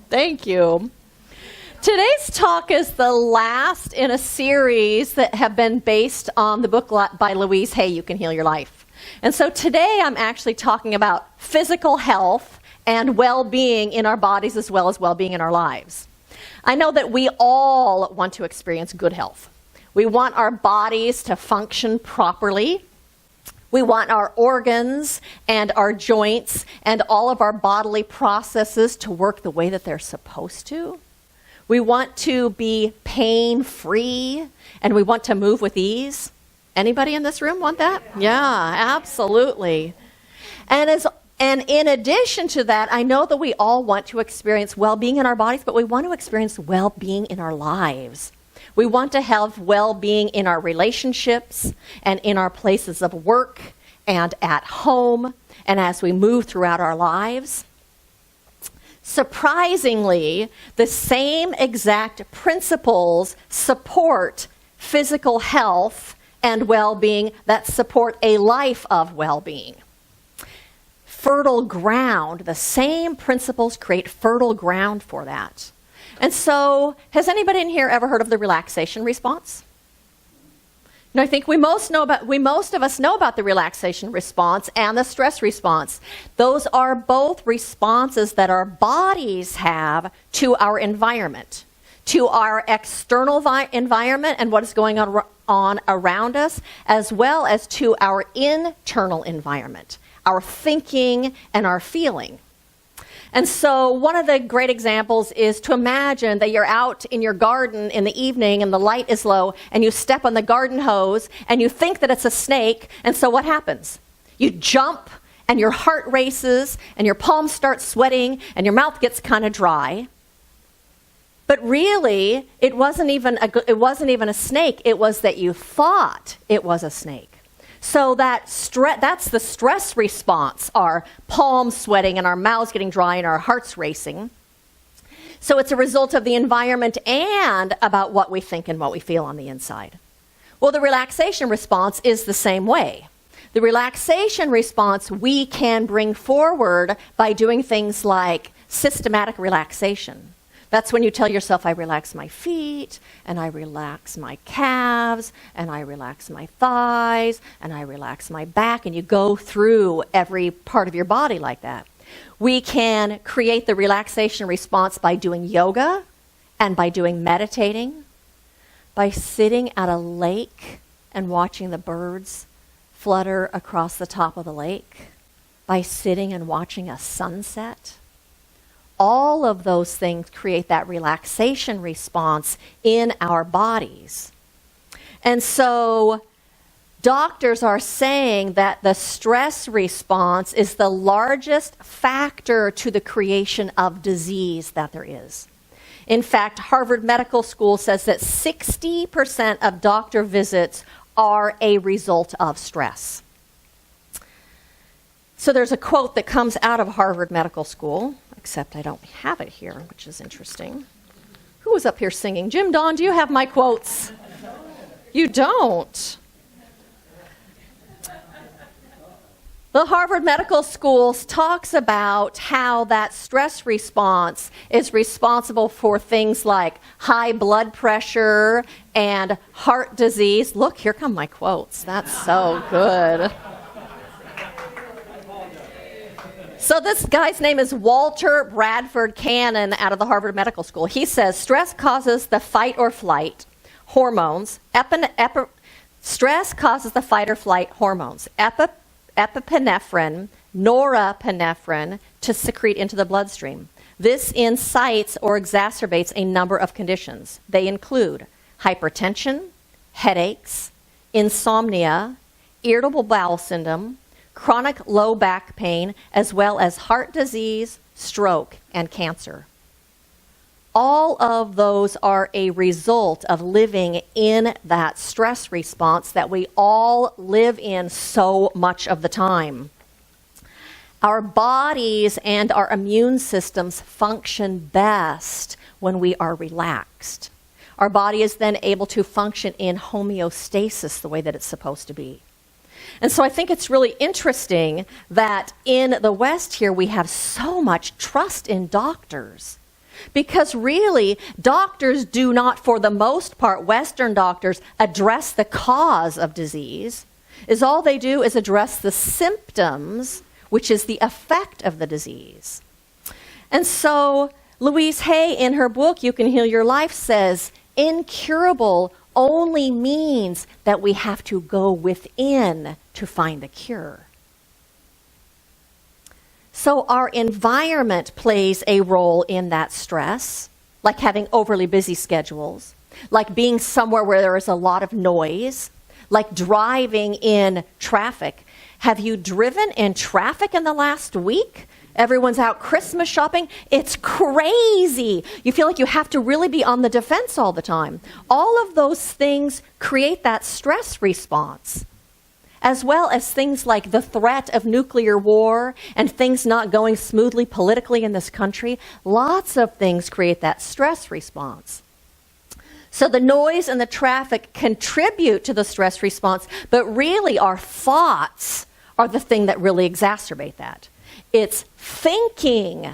Thank you. Today's talk is the last in a series that have been based on the book by Louise Hay, You Can Heal Your Life. And so today I'm actually talking about physical health and well-being in our bodies as well as well-being in our lives. I know that we all want to experience good health. We want our bodies to function properly. We want our organs and our joints and all of our bodily processes to work the way that they're supposed to. We want to be pain-free, and we want to move with ease. Anybody in this room want that? Yeah, absolutely. And in addition to that, I know that we all want to experience well-being in our bodies, but we want to experience well-being in our lives. We want to have well-being in our relationships and in our places of work and at home and as we move throughout our lives. Surprisingly, the same exact principles support physical health and well-being that support a life of well-being. Fertile ground, the same principles create fertile ground for that. And so, has anybody in here ever heard of the relaxation response? No, I think most of us know about the relaxation response and the stress response. Those are both responses that our bodies have to our environment, to our external environment and what is going on around us, as well as to our internal environment, our thinking and our feeling. And so one of the great examples is to imagine that you're out in your garden in the evening and the light is low and you step on the garden hose and you think that it's a snake, and so what happens? You jump and your heart races and your palms start sweating and your mouth gets kind of dry. But really, it wasn't even a snake. It was that you thought it was a snake. So that's the stress response, our palms sweating and our mouths getting dry and our hearts racing. So it's a result of the environment and about what we think and what we feel on the inside. Well, the relaxation response is the same way. The relaxation response we can bring forward by doing things like systematic relaxation. That's when you tell yourself, I relax my feet, and I relax my calves, and I relax my thighs, and I relax my back, and you go through every part of your body like that. We can create the relaxation response by doing yoga and by doing meditating, by sitting at a lake and watching the birds flutter across the top of the lake, by sitting and watching a sunset. All of those things create that relaxation response in our bodies. And so doctors are saying that the stress response is the largest factor to the creation of disease that there is. In fact, Harvard Medical School says that 60% of doctor visits are a result of stress. So there's a quote that comes out of Harvard Medical School, except I don't have it here, which is interesting. Who was up here singing? Jim Don, do you have my quotes? You don't. The Harvard Medical School talks about how that stress response is responsible for things like high blood pressure and heart disease. Look, here come my quotes. That's so good. So this guy's name is Walter Bradford Cannon out of the Harvard Medical School. He says, stress causes the fight or flight hormones. Stress causes the fight or flight hormones. Epinephrine, norepinephrine, to secrete into the bloodstream. This incites or exacerbates a number of conditions. They include hypertension, headaches, insomnia, irritable bowel syndrome, chronic low back pain, as well as heart disease, stroke, and cancer. All of those are a result of living in that stress response that we all live in so much of the time. Our bodies and our immune systems function best when we are relaxed. Our body is then able to function in homeostasis the way that it's supposed to be. And so I think it's really interesting that in the West here we have so much trust in doctors. Because really, doctors do not, for the most part, Western doctors, address the cause of disease. All they do is address the symptoms, which is the effect of the disease. And so Louise Hay, in her book, You Can Heal Your Life, says, incurable only means that we have to go within to find the cure. So our environment plays a role in that stress, like having overly busy schedules, like being somewhere where there is a lot of noise, like driving in traffic. Have you driven in traffic in the last week? Everyone's out Christmas shopping. It's crazy. You feel like you have to really be on the defense all the time. All of those things create that stress response, as well as things like the threat of nuclear war and things not going smoothly politically in this country. Lots of things create that stress response. So the noise and the traffic contribute to the stress response, but really our thoughts are the thing that really exacerbate that. It's thinking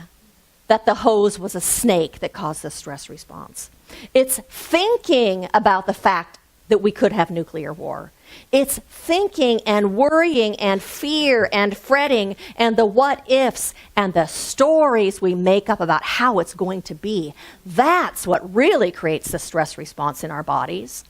that the hose was a snake that caused the stress response. It's thinking about the fact that we could have nuclear war. It's thinking and worrying and fear and fretting and the what ifs and the stories we make up about how it's going to be. That's what really creates the stress response in our bodies.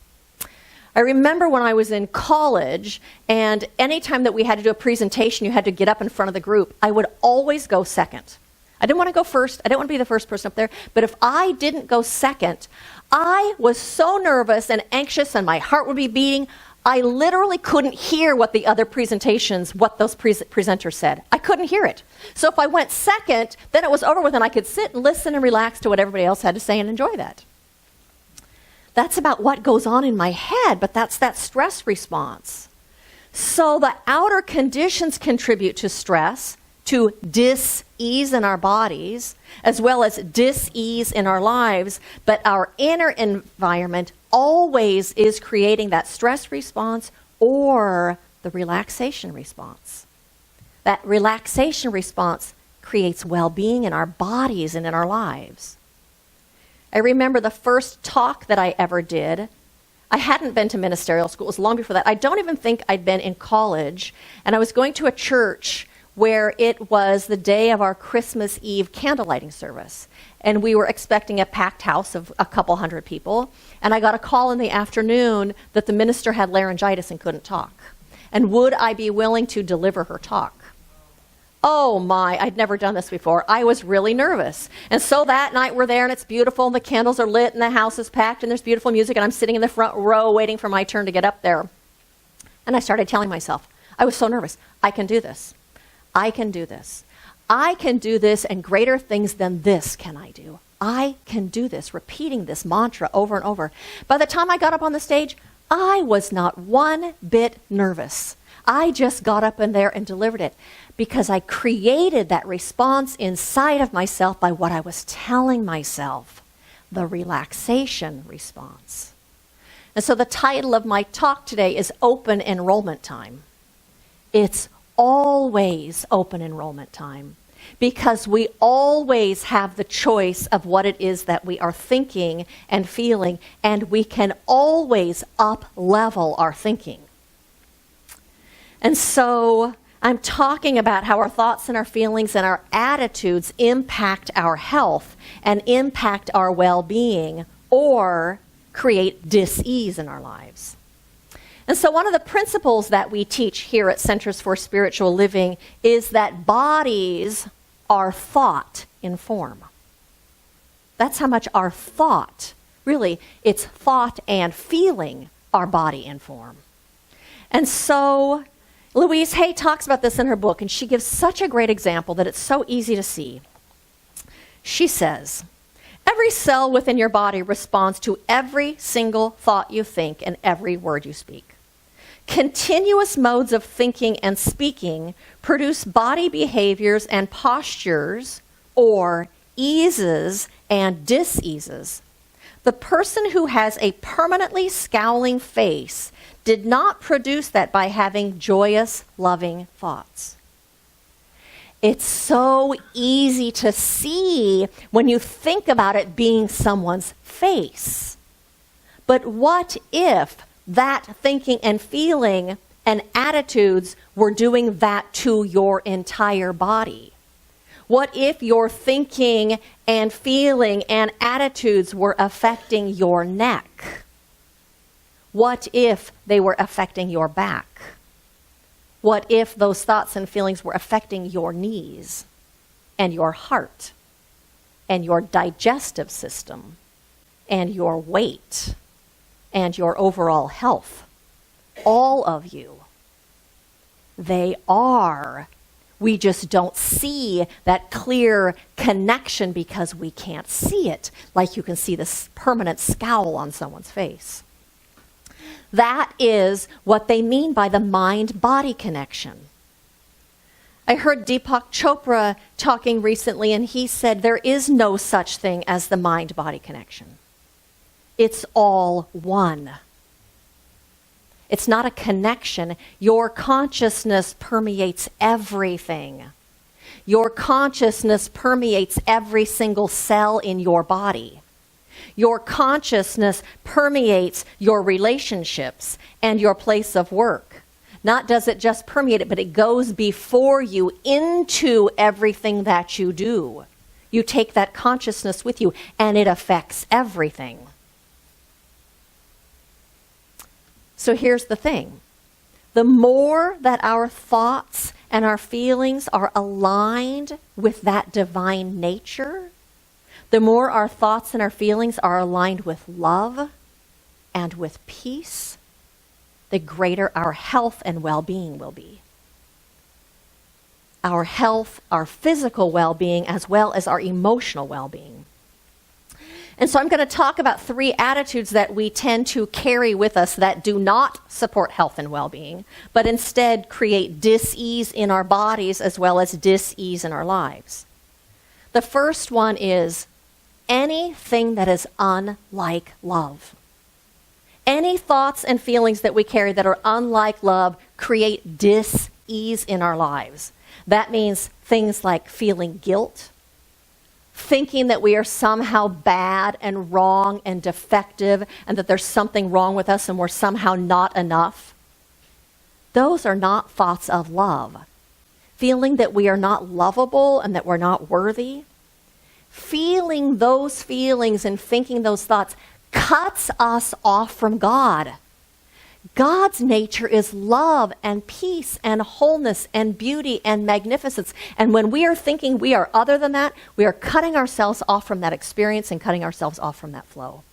I remember when I was in college, and anytime that we had to do a presentation, you had to get up in front of the group, I would always go second. I didn't want to go first. I didn't want to be the first person up there. But if I didn't go second, I was so nervous and anxious and my heart would be beating. I literally couldn't hear what the other presentations, what those presenters said. I couldn't hear it. So if I went second, then it was over with and I could sit and listen and relax to what everybody else had to say and enjoy that. That's about what goes on in my head, but that's that stress response. So the outer conditions contribute to stress, to dis-ease in our bodies, as well as dis-ease in our lives, but our inner environment always is creating that stress response or the relaxation response. That relaxation response creates well-being in our bodies and in our lives. I remember the first talk that I ever did. I hadn't been to ministerial school. It was long before that. I don't even think I'd been in college. And I was going to a church where it was the day of our Christmas Eve candlelighting service. And we were expecting a packed house of a couple hundred people. And I got a call in the afternoon that the minister had laryngitis and couldn't talk. And would I be willing to deliver her talk? Oh my, I'd never done this before. I was really nervous. And so that night we're there and it's beautiful and the candles are lit and the house is packed and there's beautiful music and I'm sitting in the front row waiting for my turn to get up there. And I started telling myself, I was so nervous, I can do this. I can do this. I can do this and greater things than this can I do. I can do this, repeating this mantra over and over. By the time I got up on the stage, I was not one bit nervous. I just got up in there and delivered it because I created that response inside of myself by what I was telling myself, the relaxation response. And so the title of my talk today is Open Enrollment Time. It's always open enrollment time because we always have the choice of what it is that we are thinking and feeling, and we can always up-level our thinking. And so I'm talking about how our thoughts and our feelings and our attitudes impact our health and impact our well-being or create dis-ease in our lives. And so one of the principles that we teach here at Centers for Spiritual Living is that bodies are thought in form. That's how much our thought, really, it's thought and feeling our body in form. And so Louise Hay talks about this in her book, and she gives such a great example that it's so easy to see. She says, every cell within your body responds to every single thought you think and every word you speak. Continuous modes of thinking and speaking produce body behaviors and postures, or eases and dis-eases. The person who has a permanently scowling face did not produce that by having joyous, loving thoughts. It's so easy to see when you think about it being someone's face. But what if that thinking and feeling and attitudes were doing that to your entire body? What if your thinking and feeling and attitudes were affecting your neck? What if they were affecting your back? What if those thoughts and feelings were affecting your knees and your heart and your digestive system and your weight and your overall health? All of you. They are. We just don't see that clear connection because we can't see it, like you can see this permanent scowl on someone's face. That is what they mean by the mind-body connection. I heard Deepak Chopra talking recently, and he said there is no such thing as the mind-body connection. It's all one. It's not a connection. Your consciousness permeates everything. Your consciousness permeates every single cell in your body. Your consciousness permeates your relationships and your place of work. Not does it just permeate it, but it goes before you into everything that you do. You take that consciousness with you, and it affects everything. So here's the thing. The more that our thoughts and our feelings are aligned with that divine nature, the more our thoughts and our feelings are aligned with love and with peace, the greater our health and well-being will be. Our health, our physical well-being, as well as our emotional well-being. And so I'm going to talk about 3 attitudes that we tend to carry with us that do not support health and well-being, but instead create dis-ease in our bodies as well as dis-ease in our lives. The first one is anything that is unlike love. Any thoughts and feelings that we carry that are unlike love create dis-ease in our lives. That means things like feeling guilt, thinking that we are somehow bad and wrong and defective and that there's something wrong with us and we're somehow not enough. Those are not thoughts of love. Feeling that we are not lovable and that we're not worthy. Feeling those feelings and thinking those thoughts cuts us off from God. God's nature is love and peace and wholeness and beauty and magnificence. And when we are thinking we are other than that, we are cutting ourselves off from that experience and cutting ourselves off from that flow.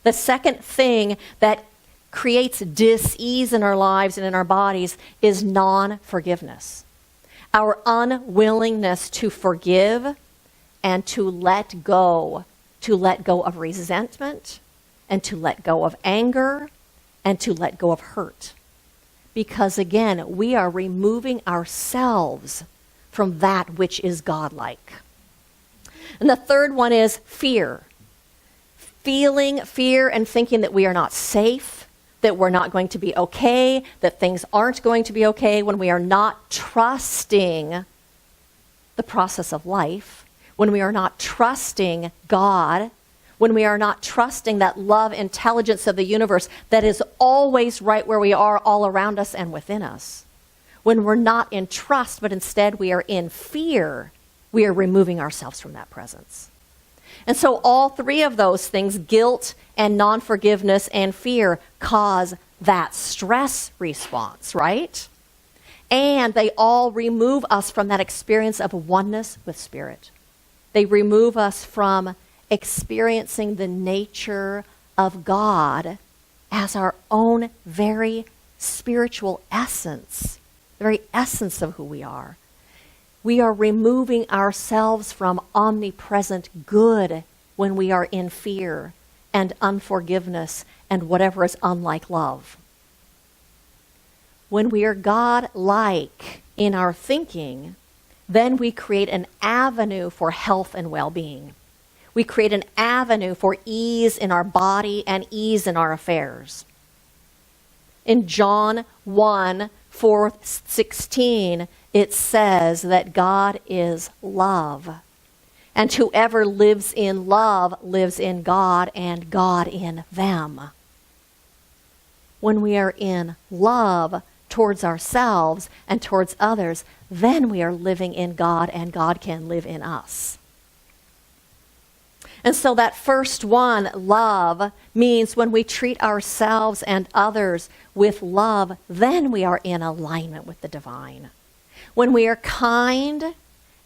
The second thing that creates dis-ease in our lives and in our bodies is non-forgiveness. Our unwillingness to forgive and to let go of resentment and to let go of anger and to let go of hurt. Because again, we are removing ourselves from that which is godlike. And the third one is fear. Feeling fear and thinking that we are not safe, that we're not going to be okay, that things aren't going to be okay, when we are not trusting the process of life, when we are not trusting God, when we are not trusting that love intelligence of the universe that is always right where we are, all around us and within us. When we're not in trust, but instead we are in fear, we are removing ourselves from that presence. And so all 3 of those things, guilt and non-forgiveness and fear, cause that stress response, right? And they all remove us from that experience of oneness with Spirit. They remove us from experiencing the nature of God as our own very spiritual essence, the very essence of who we are. We are removing ourselves from omnipresent good when we are in fear and unforgiveness and whatever is unlike love. When we are God-like in our thinking, then we create an avenue for health and well-being. We create an avenue for ease in our body and ease in our affairs. In John 1:4-16, it says that God is love. And whoever lives in love lives in God and God in them. When we are in love towards ourselves and towards others, then we are living in God and God can live in us. And so that first one, love, means when we treat ourselves and others with love, then we are in alignment with the divine. When we are kind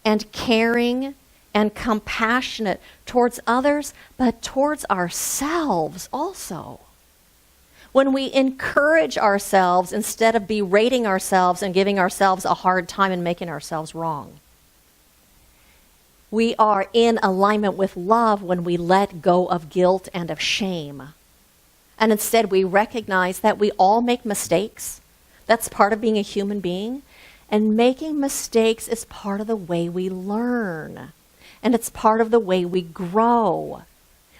and caring and compassionate towards others, but towards ourselves also. When we encourage ourselves instead of berating ourselves and giving ourselves a hard time and making ourselves wrong. We are in alignment with love when we let go of guilt and of shame. And instead we recognize that we all make mistakes. That's part of being a human being. And making mistakes is part of the way we learn. And it's part of the way we grow.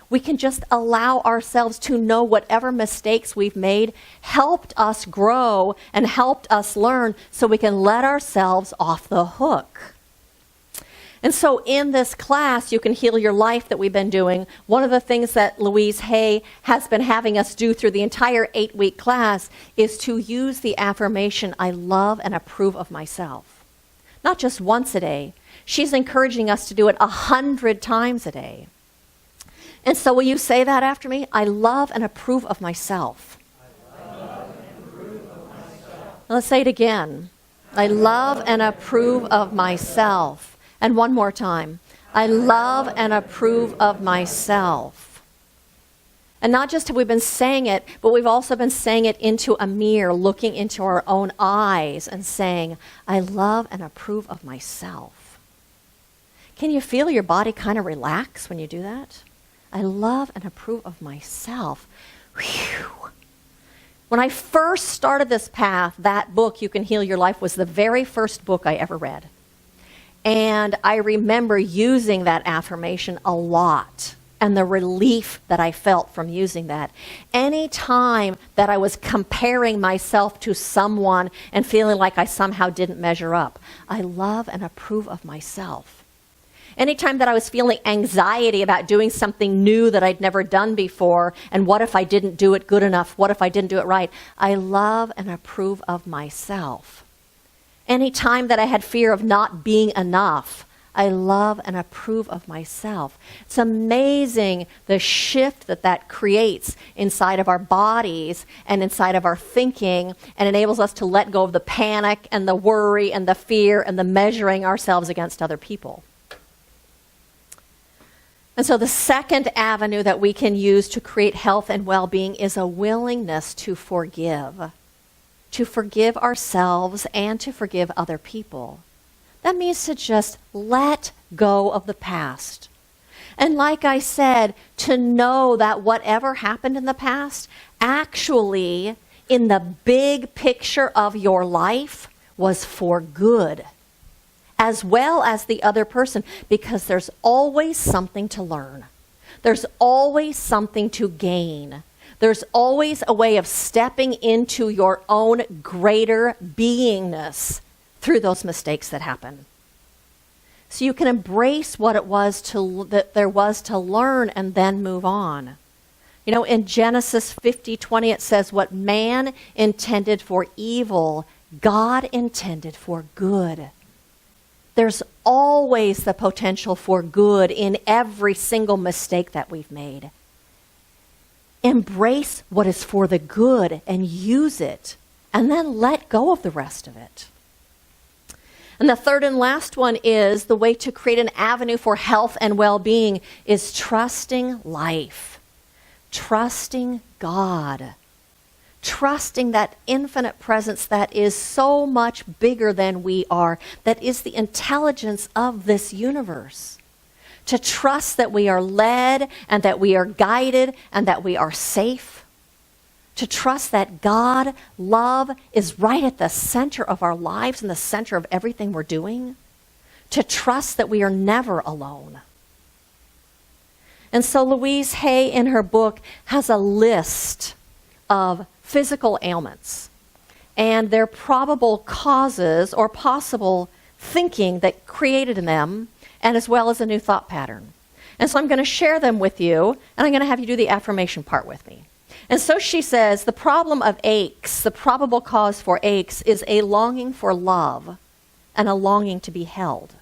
We can just allow ourselves to know whatever mistakes we've made helped us grow and helped us learn so we can let ourselves off the hook. And so in this class, You Can Heal Your Life that we've been doing, one of the things that Louise Hay has been having us do through the entire 8-week class is to use the affirmation, I love and approve of myself. Not just once a day. She's encouraging us to do it 100 times a day. And so will you say that after me? I love and approve of myself. I love and approve of myself. Let's say it again. I love and approve of myself. And one more time. I love and approve of myself. And not just have we been saying it, but we've also been saying it into a mirror, looking into our own eyes and saying, I love and approve of myself. Can you feel your body kind of relax when you do that? I love and approve of myself. Whew. When I first started this path, that book, You Can Heal Your Life, was the very first book I ever read. And I remember using that affirmation a lot and the relief that I felt from using that. Any time that I was comparing myself to someone and feeling like I somehow didn't measure up, I love and approve of myself. Anytime that I was feeling anxiety about doing something new that I'd never done before, and what if I didn't do it good enough? What if I didn't do it right? I love and approve of myself. Any time that I had fear of not being enough, I love and approve of myself. It's amazing the shift that creates inside of our bodies and inside of our thinking, and enables us to let go of the panic and the worry and the fear and the measuring ourselves against other people. And so the second avenue that we can use to create health and well-being is a willingness to forgive. To forgive ourselves and to forgive other people. That means to just let go of the past. And like I said, to know that whatever happened in the past, actually, in the big picture of your life, was for good, as well as the other person, because there's always something to learn. There's always something to gain. There's always a way of stepping into your own greater beingness through those mistakes that happen. So you can embrace what it was that there was to learn and then move on. You know, in Genesis 50:20 it says, what man intended for evil, God intended for good. There's always the potential for good in every single mistake that we've made. Embrace what is for the good and use it, and then let go of the rest of it. And the third and last one is the way to create an avenue for health and well-being is trusting life, trusting God, trusting that infinite presence that is so much bigger than we are, that is the intelligence of this universe. To trust that we are led and that we are guided and that we are safe. To trust that God, love, is right at the center of our lives and the center of everything we're doing. To trust that we are never alone. And so Louise Hay in her book has a list of physical ailments and their probable causes or possible thinking that created them, and as well as a new thought pattern. And so I'm going to share them with you, and I'm going to have you do the affirmation part with me. And so she says, the problem of aches, the probable cause for aches, is a longing for love and a longing to be held.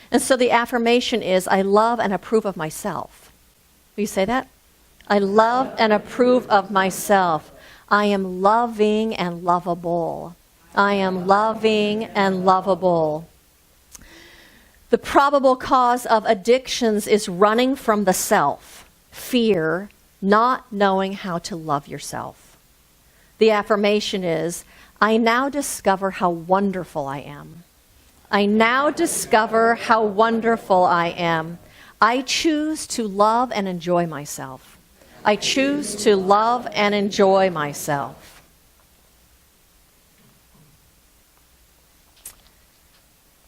And so the affirmation is, I love and approve of myself. Will you say that? I love and approve of myself. I am loving and lovable. I am loving and lovable. The probable cause of addictions is running from the self, fear, not knowing how to love yourself. The affirmation is, I now discover how wonderful I am. I now discover how wonderful I am. I choose to love and enjoy myself. I choose to love and enjoy myself.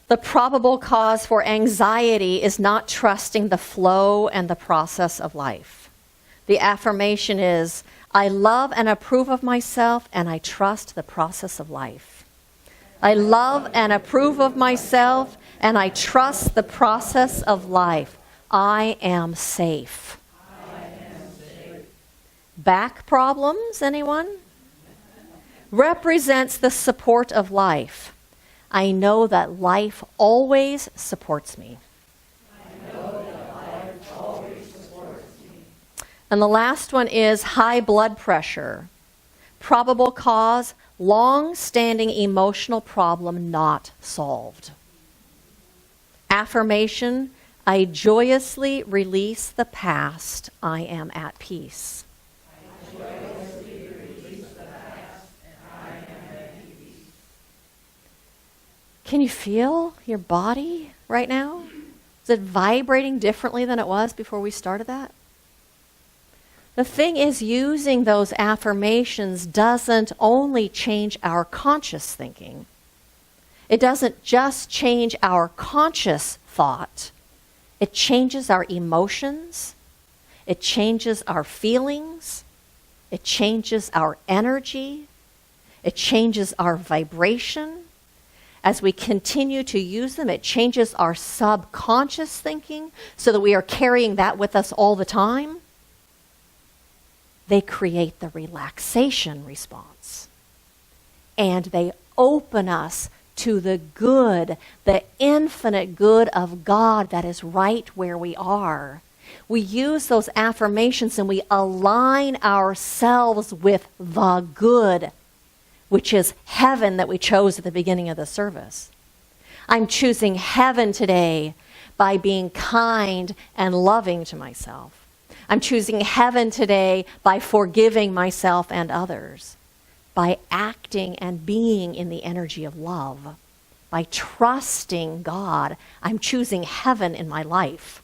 The probable cause for anxiety is not trusting the flow and the process of life. The affirmation is, I love and approve of myself, and I trust the process of life. I love and approve of myself, and I trust the process of life. I am safe. Back problems, anyone? Represents the support of life. I know that life always supports me. I know that life always supports me. And the last one is high blood pressure. Probable cause, long-standing emotional problem not solved. Affirmation, I joyously release the past. I am at peace. I joyously release the past, and I am at peace. Can you feel your body right now? Is it vibrating differently than it was before we started that? The thing is, using those affirmations doesn't only change our conscious thinking. It doesn't just change our conscious thought. It changes our emotions. It changes our feelings. It changes our energy. It changes our vibration. As we continue to use them, it changes our subconscious thinking so that we are carrying that with us all the time. They create the relaxation response. And they open us to the good, the infinite good of God that is right where we are. We use those affirmations and we align ourselves with the good, which is heaven that we chose at the beginning of the service. I'm choosing heaven today by being kind and loving to myself. I'm choosing heaven today by forgiving myself and others, by acting and being in the energy of love, by trusting God. I'm choosing heaven in my life.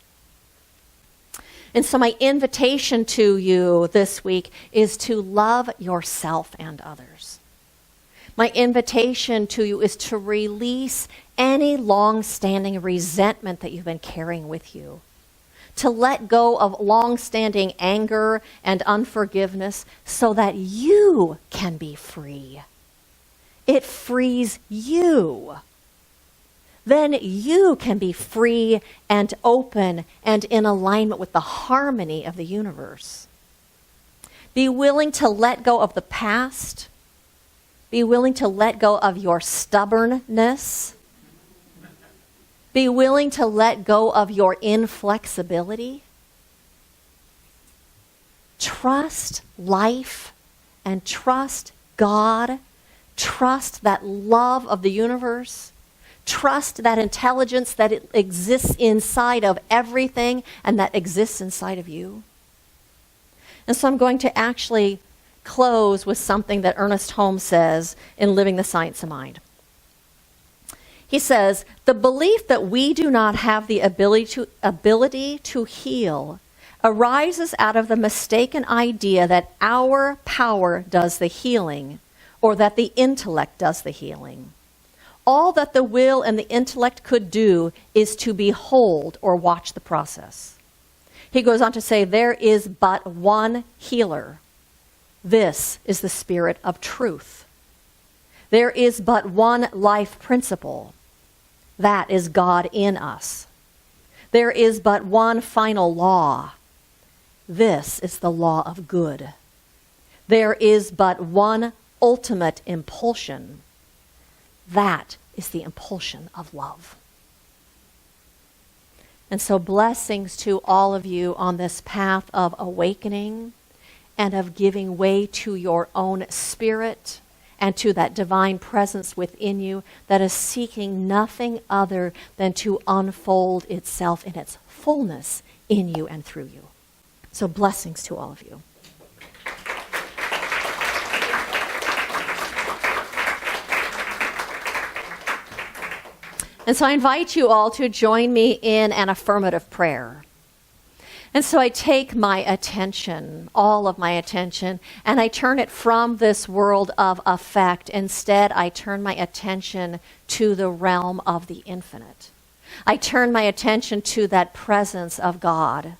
And so my invitation to you this week is to love yourself and others. My invitation to you is to release any long-standing resentment that you've been carrying with you. To let go of long-standing anger and unforgiveness so that you can be free. It frees you. Then you can be free and open and in alignment with the harmony of the universe. Be willing to let go of the past. Be willing to let go of your stubbornness. Be willing to let go of your inflexibility. Trust life and trust God. Trust that love of the universe. Trust that intelligence that it exists inside of everything and that exists inside of you. And so I'm going to actually close with something that Ernest Holmes says in Living the Science of Mind. He says, the belief that we do not have the ability to heal arises out of the mistaken idea that our power does the healing or that the intellect does the healing. All that the will and the intellect could do is to behold or watch the process. He goes on to say, there is but one healer. This is the Spirit of truth. There is but one life principle. That is God in us. There is but one final law. This is the law of good. There is but one ultimate impulsion. That is the impulsion of love. And so blessings to all of you on this path of awakening and of giving way to your own spirit and to that divine presence within you that is seeking nothing other than to unfold itself in its fullness in you and through you. So blessings to all of you. And so I invite you all to join me in an affirmative prayer. And so I take my attention, all of my attention, and I turn it from this world of effect. Instead, I turn my attention to the realm of the infinite. I turn my attention to that presence of God,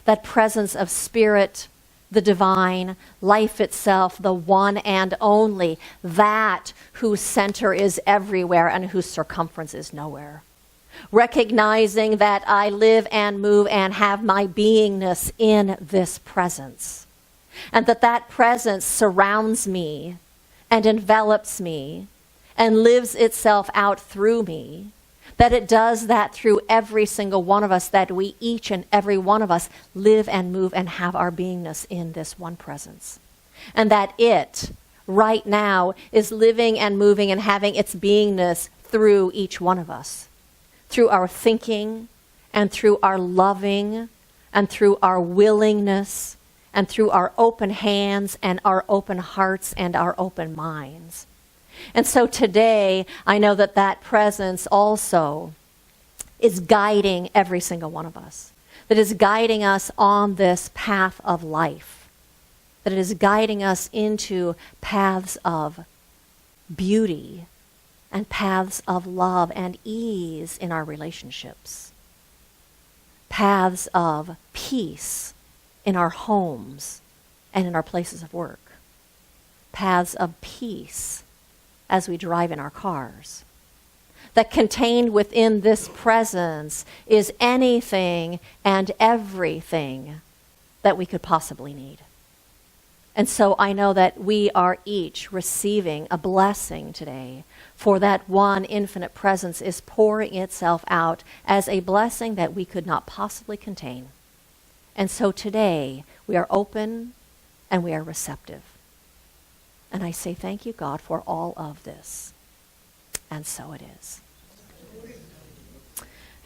that presence of spirit, the divine, life itself, the one and only, that whose center is everywhere and whose circumference is nowhere. Recognizing that I live and move and have my beingness in this presence. And that presence surrounds me and envelops me and lives itself out through me. That it does that through every single one of us, that we each and every one of us live and move and have our beingness in this one presence. And that it, right now, is living and moving and having its beingness through each one of us. Through our thinking, and through our loving, and through our willingness, and through our open hands, and our open hearts, and our open minds. And so today, I know that that presence also is guiding every single one of us. That is guiding us on this path of life. That it is guiding us into paths of beauty, and paths of love and ease in our relationships. Paths of peace in our homes and in our places of work. Paths of peace as we drive in our cars. That contained within this presence is anything and everything that we could possibly need. And so I know that we are each receiving a blessing today, for that one infinite presence is pouring itself out as a blessing that we could not possibly contain. And so today we are open and we are receptive. And I say thank you, God, for all of this. And so it is.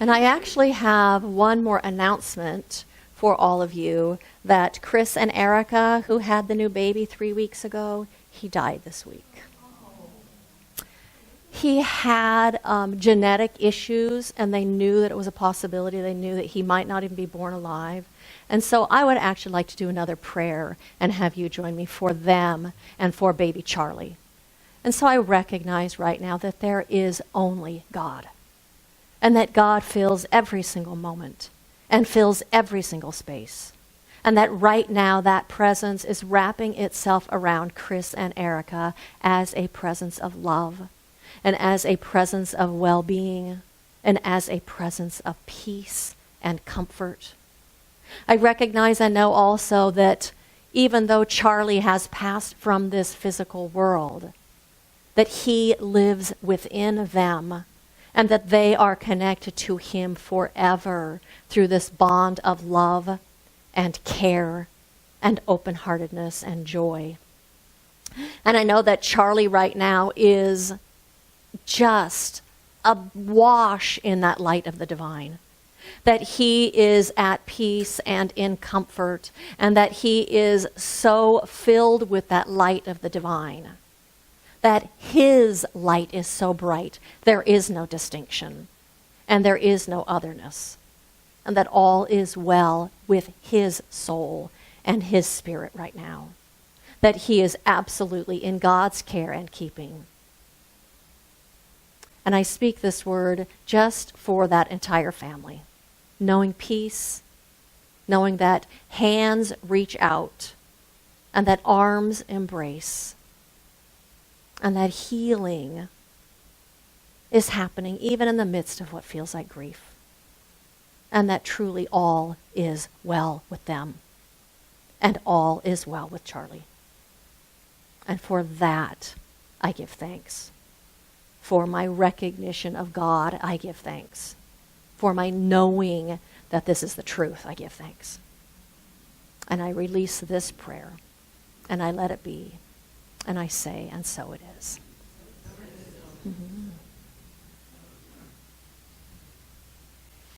And I actually have one more announcement for all of you, that Chris and Erica, who had the new baby 3 weeks ago, he died this week. He had genetic issues, and they knew that it was a possibility. They knew that he might not even be born alive. And so I would actually like to do another prayer and have you join me for them and for baby Charlie. And so I recognize right now that there is only God, and that God fills every single moment and fills every single space. And that right now that presence is wrapping itself around Chris and Erica as a presence of love, and as a presence of well-being, and as a presence of peace and comfort. I recognize and know also that even though Charlie has passed from this physical world, that he lives within them, and that they are connected to him forever through this bond of love and care and open-heartedness and joy. And I know that Charlie right now is just awash in that light of the divine. That he is at peace and in comfort, and that he is so filled with that light of the divine. That his light is so bright, there is no distinction, and there is no otherness, and that all is well with his soul and his spirit right now. That he is absolutely in God's care and keeping. And I speak this word just for that entire family, knowing peace, knowing that hands reach out and that arms embrace and that healing is happening even in the midst of what feels like grief, and that truly all is well with them and all is well with Charlie. And for that, I give thanks. For my recognition of God, I give thanks. For my knowing that this is the truth, I give thanks. And I release this prayer, and I let it be, and I say, and so it is. Mm-hmm.